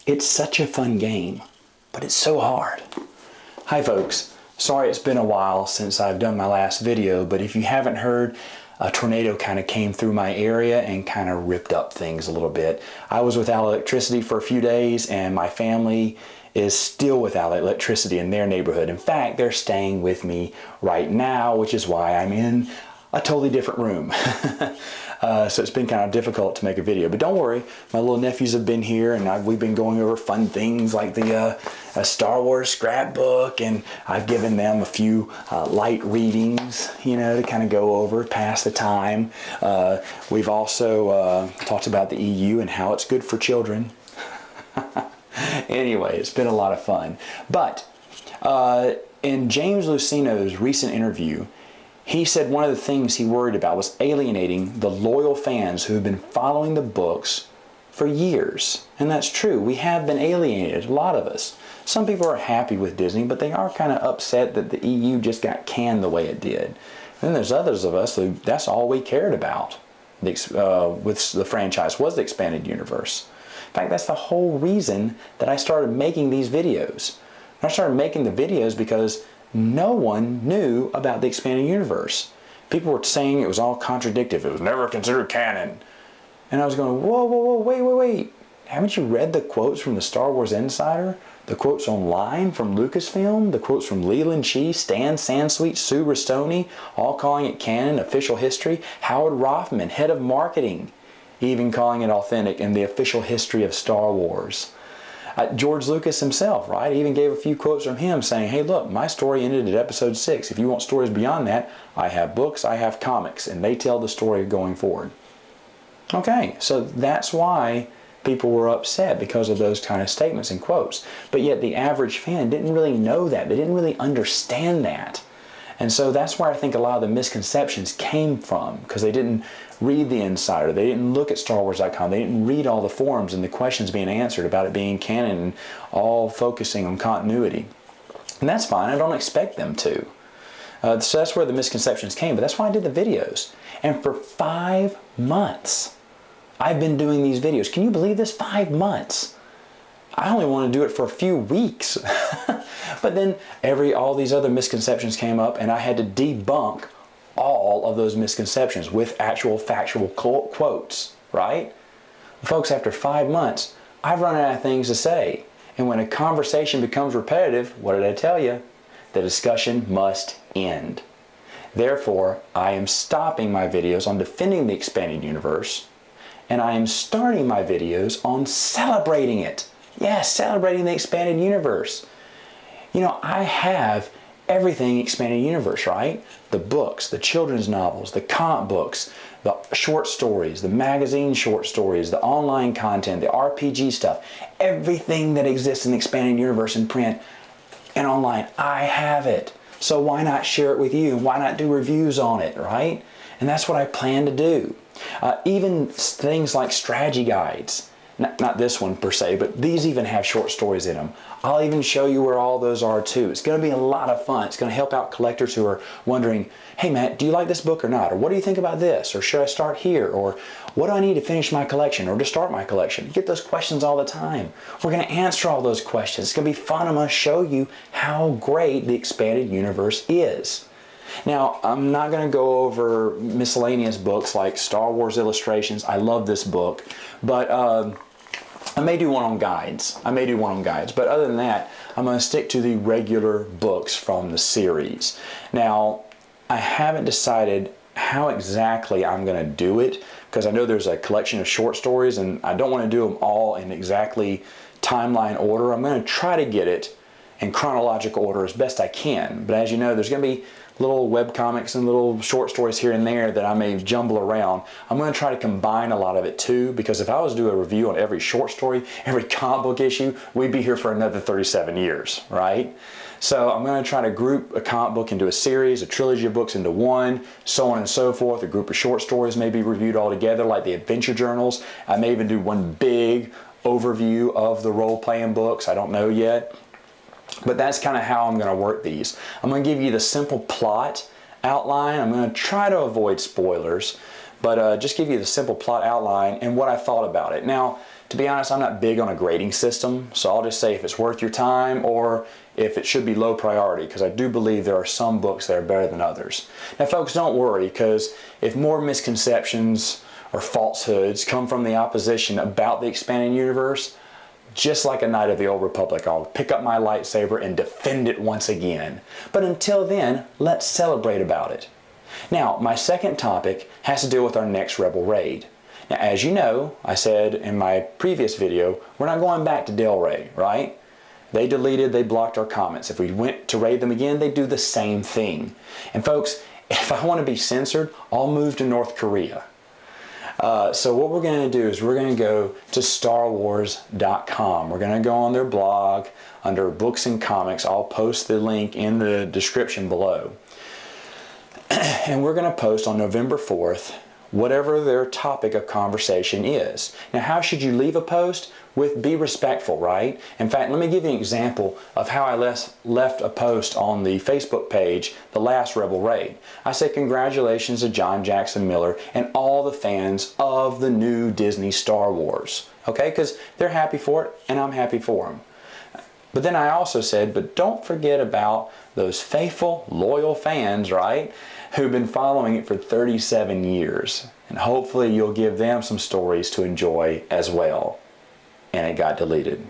It's such a fun game, but it's so hard. Hi folks, sorry it's been a while since I've done my last video, but if you haven't heard, a tornado kind of came through my area and kind of ripped up things a little bit. I was without electricity for a few days and my family is still without electricity in their neighborhood. In fact, they're staying with me right now, which is why I'm in a totally different room. So it's been kind of difficult to make a video, but don't worry, my little nephews have been here and we've been going over fun things like the Star Wars scrapbook, and I've given them a few light readings, you know, to kind of go over, pass the time. We've also talked about the EU and how it's good for children. Anyway, it's been a lot of fun. But in James Luceno's recent interview, he said one of the things he worried about was alienating the loyal fans who have been following the books for years. And that's true. We have been alienated, a lot of us. Some people are happy with Disney, but they are kind of upset that the EU just got canned the way it did. And then there's others of us who that's all we cared about with the franchise was the expanded universe. In fact, that's the whole reason that I started making these videos. I started making the videos because no one knew about the expanded universe. People were saying it was all contradictory. It was never considered canon. And I was going, whoa, whoa, whoa, wait. Haven't you read the quotes from the Star Wars Insider? The quotes online from Lucasfilm? The quotes from Leland Chee, Stan Sansweet, Sue Rustoni, all calling it canon, official history. Howard Rothman, head of marketing, even calling it authentic in the official history of Star Wars. George Lucas himself, right, even gave a few quotes from him saying, hey, look, my story ended at episode 6. If you want stories beyond that, I have books, I have comics, and they tell the story going forward. Okay, so that's why people were upset because of those kind of statements and quotes. But yet the average fan didn't really know that. They didn't really understand that. And so that's where I think a lot of the misconceptions came from, because they didn't read the Insider, they didn't look at StarWars.com, they didn't read all the forums and the questions being answered about it being canon and all focusing on continuity. And that's fine, I don't expect them to. So that's where the misconceptions came, but that's why I did the videos. And for 5 months, I've been doing these videos. Can you believe this? 5 months. I only want to do it for a few weeks. But then all these other misconceptions came up and I had to debunk all of those misconceptions with actual factual quotes, right? Folks, after 5 months, I've run out of things to say. And when a conversation becomes repetitive, what did I tell you? The discussion must end. Therefore, I am stopping my videos on defending the expanded universe, and I am starting my videos on celebrating it. Yes, celebrating the expanded universe. You know, I have everything expanded universe, right? The books, the children's novels, the comic books, the short stories, the magazine short stories, the online content, the RPG stuff, everything that exists in the expanded universe in print and online, I have it. So why not share it with you? Why not do reviews on it, right? And that's what I plan to do. Even things like strategy guides. Not this one per se, but these even have short stories in them. I'll even show you where all those are too. It's going to be a lot of fun. It's going to help out collectors who are wondering, hey Matt, do you like this book or not? Or what do you think about this? Or should I start here? Or what do I need to finish my collection or to start my collection? You get those questions all the time. We're going to answer all those questions. It's going to be fun. I'm going to show you how great the expanded universe is. Now, I'm not going to go over miscellaneous books like Star Wars Illustrations. I love this book, but I may do one on guides. But other than that, I'm going to stick to the regular books from the series. Now, I haven't decided how exactly I'm going to do it, because I know there's a collection of short stories and I don't want to do them all in exactly timeline order. I'm going to try to get it in chronological order as best I can. But as you know, there's going to be little web comics and little short stories here and there that I may jumble around. I'm going to try to combine a lot of it too, because if I was to do a review on every short story, every comic book issue, we'd be here for another 37 years, right? So I'm going to try to group a comic book into a series, a trilogy of books into one, so on and so forth. A group of short stories may be reviewed all together, like the adventure journals. I may even do one big overview of the role-playing books. I don't know yet. But that's kind of how I'm going to work these. I'm going to give you the simple plot outline. I'm going to try to avoid spoilers, but just give you the simple plot outline and what I thought about it. Now, to be honest, I'm not big on a grading system, so I'll just say if it's worth your time or if it should be low priority, because I do believe there are some books that are better than others. Now folks, don't worry, because if more misconceptions or falsehoods come from the opposition about the expanding universe, just like a Knight of the Old Republic, I'll pick up my lightsaber and defend it once again. But until then, let's celebrate about it. Now, my second topic has to do with our next Rebel raid. Now, as you know, I said in my previous video, we're not going back to Del Rey, right? They blocked our comments. If we went to raid them again, they'd do the same thing. And folks, if I want to be censored, I'll move to North Korea. So what we're going to do is we're going to go to StarWars.com. We're going to go on their blog under Books and Comics. I'll post the link in the description below. And we're going to post on November 4th whatever their topic of conversation is. Now, how should you leave a post? Be respectful, right? In fact, let me give you an example of how I left a post on the Facebook page, The Last Rebel Raid. I said, congratulations to John Jackson Miller and all the fans of the new Disney Star Wars. Okay, because they're happy for it and I'm happy for them. But then I also said, but don't forget about those faithful, loyal fans, right, who've been following it for 37 years. And hopefully you'll give them some stories to enjoy as well. And it got deleted.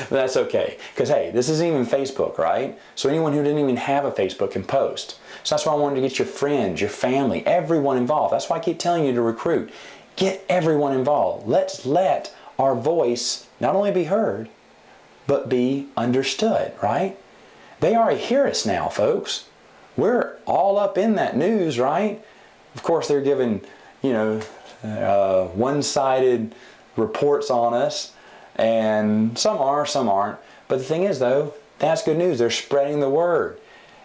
That's okay, because hey, this isn't even Facebook, right? So anyone who didn't even have a Facebook can post. So that's why I wanted to get your friends, your family, everyone involved. That's why I keep telling you to recruit. Get everyone involved. Let's let our voice not only be heard, but be understood, right? They already hear us now, folks. We're all up in that news, right? Of course, they're giving, one-sided reports on us, and some are, some aren't. But the thing is, though, that's good news. They're spreading the word.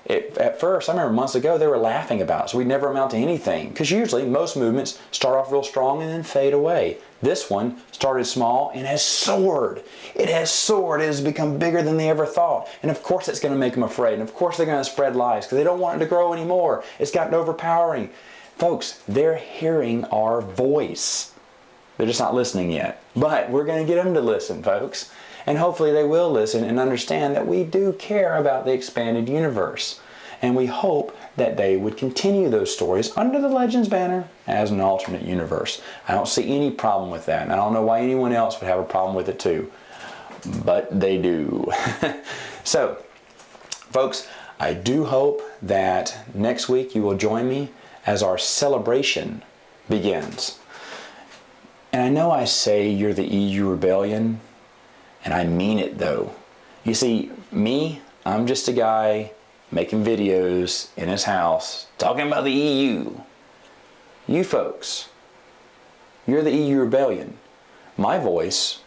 At first, I remember months ago, they were laughing about us. We never amount to anything, because usually most movements start off real strong and then fade away. This one started small and has soared. It has soared. It has become bigger than they ever thought. And of course it's going to make them afraid. And of course they're going to spread lies because they don't want it to grow anymore. It's gotten overpowering. Folks, they're hearing our voice. They're just not listening yet. But we're going to get them to listen, folks. And hopefully they will listen and understand that we do care about the expanded universe. And we hope that they would continue those stories under the Legends banner as an alternate universe. I don't see any problem with that. And I don't know why anyone else would have a problem with it too. But they do. So, folks, I do hope that next week you will join me as our celebration begins. And I know I say you're the EU Rebellion, and I mean it though. You see, me, I'm just a guy making videos in his house talking about the EU. You folks, you're the EU Rebellion. My voice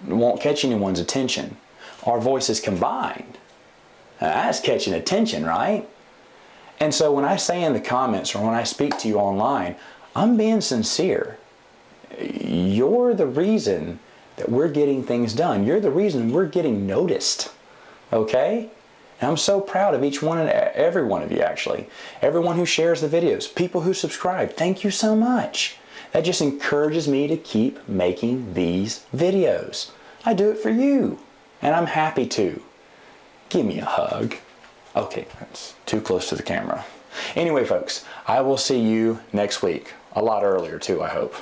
won't catch anyone's attention. Our voices combined, that's catching attention, right? And so when I say in the comments or when I speak to you online, I'm being sincere. You're the reason that we're getting things done. You're the reason we're getting noticed. Okay? And I'm so proud of each one and every one of you, actually. Everyone who shares the videos, people who subscribe, thank you so much. That just encourages me to keep making these videos. I do it for you, and I'm happy to. Give me a hug. Okay, that's too close to the camera. Anyway, folks, I will see you next week. A lot earlier, too, I hope.